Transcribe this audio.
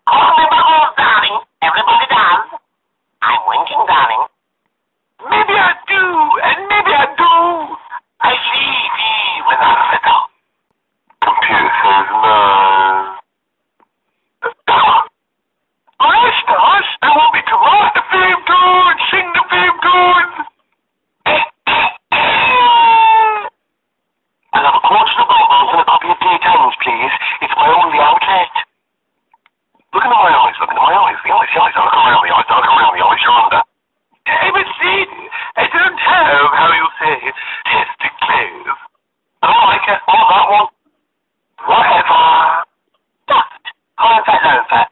Call me Bubbles, darling. Everybody does. I'm winking, darling. Maybe I do, and maybe I do. I see with a riddle. Computer says no. Hush, I want me to write the theme tune, sing the theme tune. I'll have a quarter of Bubbles and a copy of Keychain, please. It's my only outlet. Look into my eyes, the eyes. Look around the eyes, you're under. Hey, but see, I don't have, how you say, testicles. I don't like it. I want that one. Whatever. Just. High fat, low fat.